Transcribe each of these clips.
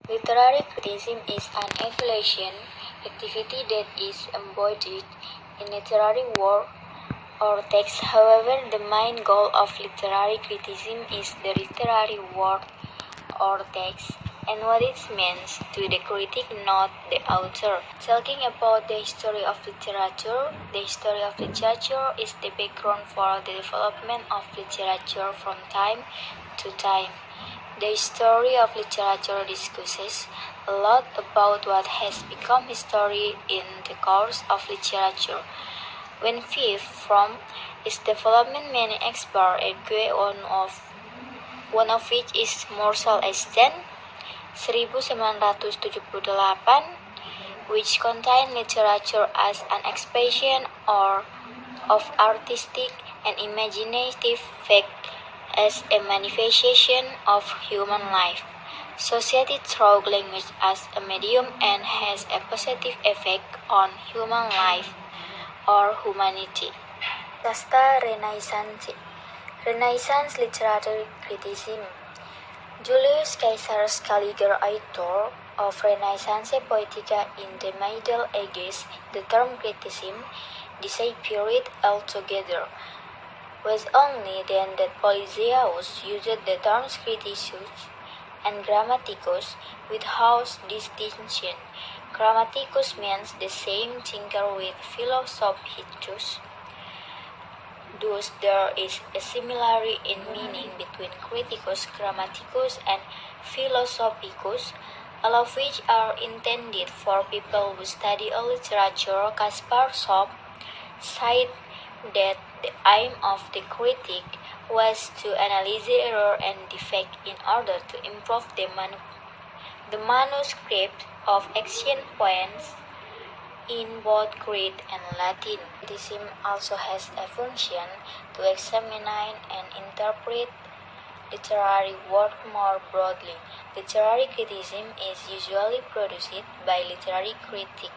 Literary criticism is an evaluation activity that is embodied in literary work or text. However, the main goal of literary criticism is the literary work or text and what it means to the critic, not the author. Talking about the history of literature, the history of literature is the background for the development of literature from time to time. The history of literature discusses a lot about what has become history in the course of literature. When viewed from its development, many experts agree on one of which is Marshall Einstein, 1978, which contained literature as an expression of artistic and imaginative fact as a manifestation of human life. Society through language as a medium and has a positive effect on human life or humanity. Sastra Renaissance literary criticism. Julius Caesar Scaliger, author of Renaissance Poetica in the Middle Ages, the term criticism disappeared altogether. Was only then that Polyzeus used the terms criticus and grammaticus without distinction. Grammaticus means the same thinker with philosophicus. Thus, there is a similarity in meaning between criticus, grammaticus, and philosophicus, all of which are intended for people who study a literature. Caspar Schopp cited that the aim of the critic was to analyze the error and defect in order to improve the manuscript of ancient poems in both Greek and Latin. Criticism also has a function to examine and interpret literary work more broadly. Literary criticism is usually produced by literary critics.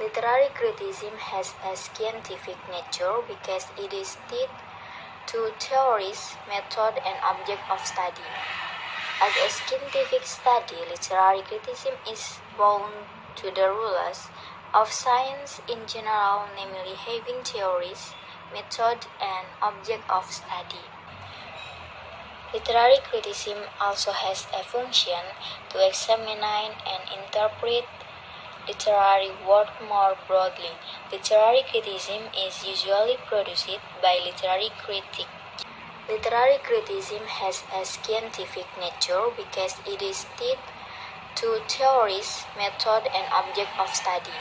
Literary criticism has a scientific nature because it is tied to theories, method, and object of study. As a scientific study, literary criticism is bound to the rules of science in general, namely having theories, method, and object of study. Literary criticism also has a function to examine and interpret literary work more broadly. Literary criticism is usually produced by literary critics. Literary criticism has a scientific nature because it is tied to theories, method, and object of study.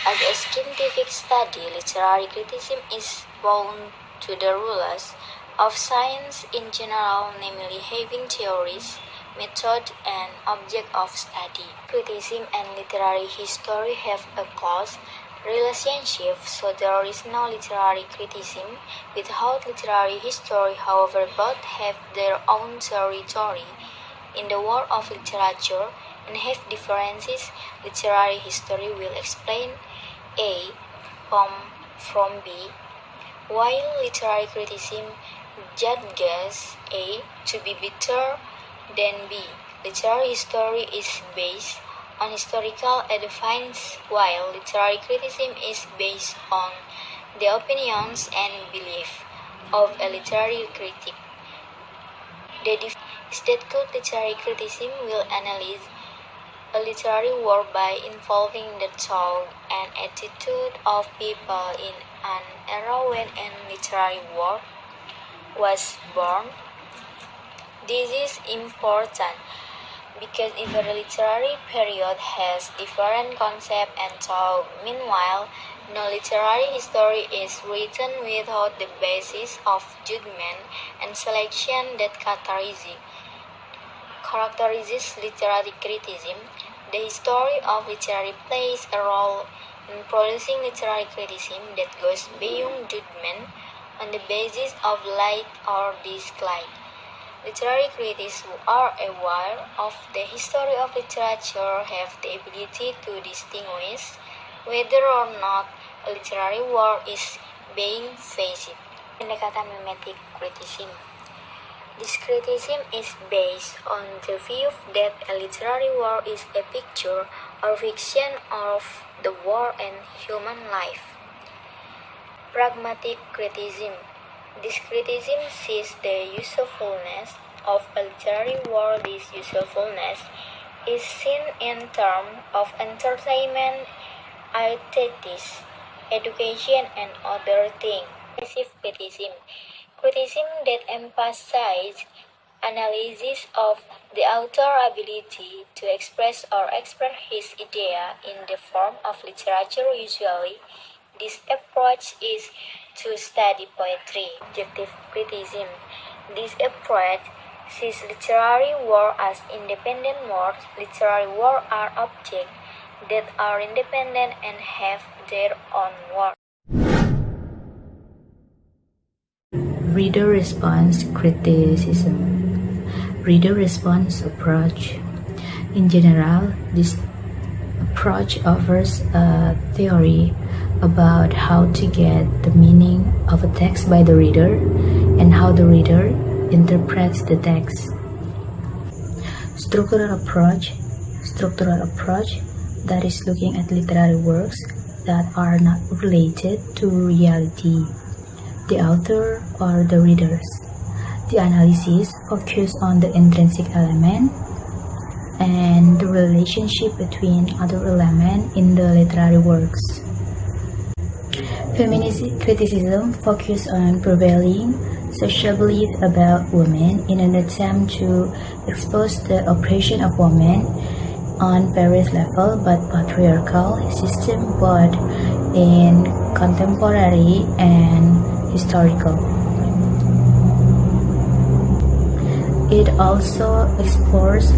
As a scientific study, literary criticism is bound to the rules of science in general, namely having theories, method, and object of study. Criticism and literary history have a close relationship, so there is no literary criticism without literary history. However, both have their own territory in the world of literature and have differences. Literary history will explain A from B, while literary criticism judges A to be better than B. Literary history is based on historical evidence, while literary criticism is based on the opinions and beliefs of a literary critic. The difference is that good literary criticism will analyze a literary work by involving the thought and attitude of people in an era when a literary work was born. This is important because every literary period has different concepts and thought. Meanwhile, no literary history is written without the basis of judgment and selection that characterizes literary criticism. The history of literature plays a role in producing literary criticism that goes beyond judgment on the basis of like or dislike. Literary critics who are aware of the history of literature have the ability to distinguish whether or not a literary work is being faced. Pendekatan mimetic criticism. This criticism is based on the view that a literary work is a picture or fiction of the world and human life. Pragmatic criticism. This criticism sees the usefulness of a literary work. This usefulness is seen in terms of entertainment, aesthetics, education, and other things. Passive criticism. Criticism that emphasizes analysis of the author's ability to express his idea in the form of literature. Usually, this approach is to study poetry. Objective criticism. This approach sees literary work as independent works. Literary works are objects that are independent and have their own work. Reader response criticism. Reader response approach. In general, this approach offers a theory about how to get the meaning of a text by the reader and how the reader interprets the text. Structural approach that is looking at literary works that are not related to reality, the author or the readers. The analysis focuses on the intrinsic element and the relationship between other elements in the literary works. Feminist criticism focuses on prevailing social beliefs about women in an attempt to expose the oppression of women on various levels but patriarchal system, both in contemporary and historical. It also explores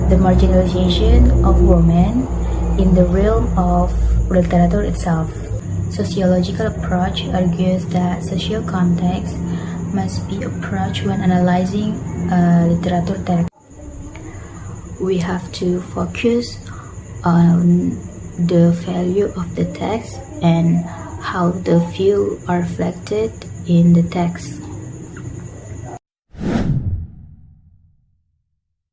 the marginalization of women in the realm of literature itself. Sociological approach argues that social context must be approached when analyzing a literature text. We have to focus on the value of the text and how the view are reflected in the text.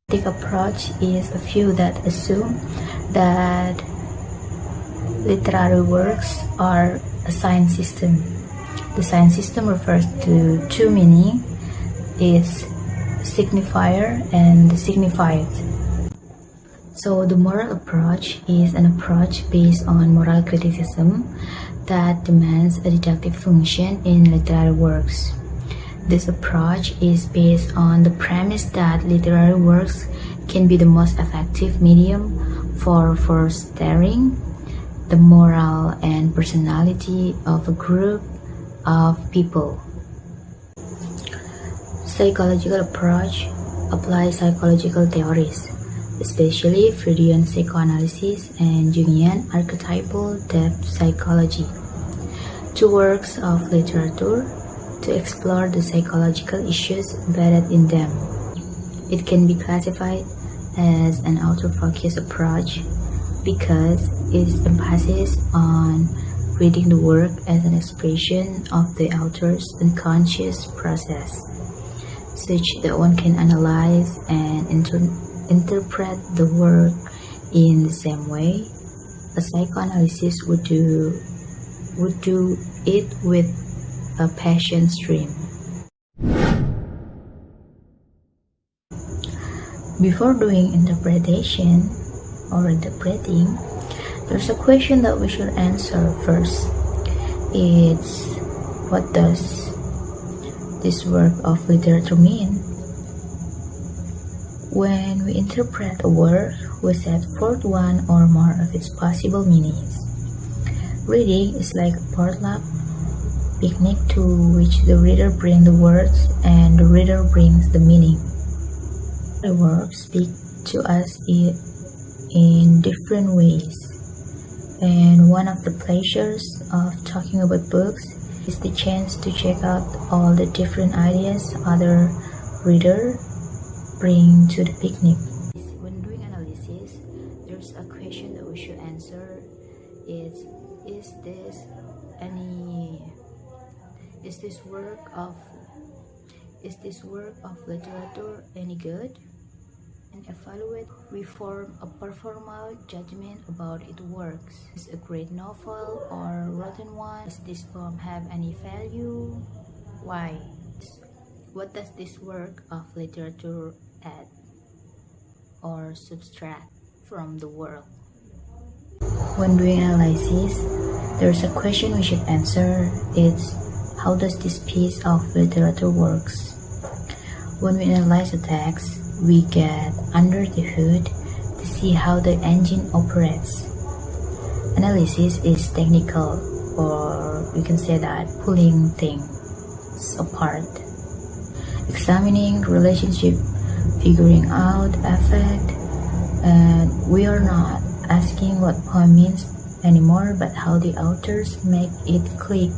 The approach is a view that assumes that literary works are a sign system. The sign system refers to two meanings: its signifier and the signified. So the moral approach is an approach based on moral criticism that demands a deductive function in literary works. This approach is based on the premise that literary works can be the most effective medium for fostering the moral and personality of a group of people. Psychological approach applies psychological theories, especially Freudian psychoanalysis and Jungian archetypal depth psychology, to works of literature to explore the psychological issues embedded in them. It can be classified as an author-focused approach because its emphasis on reading the work as an expression of the author's unconscious process, such that one can analyze and interpret the work in the same way a psychoanalysis would do it with a passion stream. Before doing interpretation or interpreting, there's a question that we should answer first. It's, what does this work of literature mean? When we interpret a work, we set forth one or more of its possible meanings. Reading is like a potluck picnic to which the reader brings the words and the reader brings the meaning. The works speak to us in different ways, and one of the pleasures of talking about books is the chance to check out all the different ideas other readers bring to the picnic. When doing analysis, there's a question that we should answer: is this Is this work of literature any good? And evaluate, we form a performal judgment about its works. Is it a great novel or rotten one? Does this poem have any value? Why? What does this work of literature add or subtract from the world? When doing analysis, there's a question we should answer. It's how does this piece of literature works? When we analyze a text, we get under the hood to see how the engine operates. Analysis is technical, or we can say that pulling things apart, examining relationship, figuring out affect, and we are not asking what poem means anymore, but how the authors make it click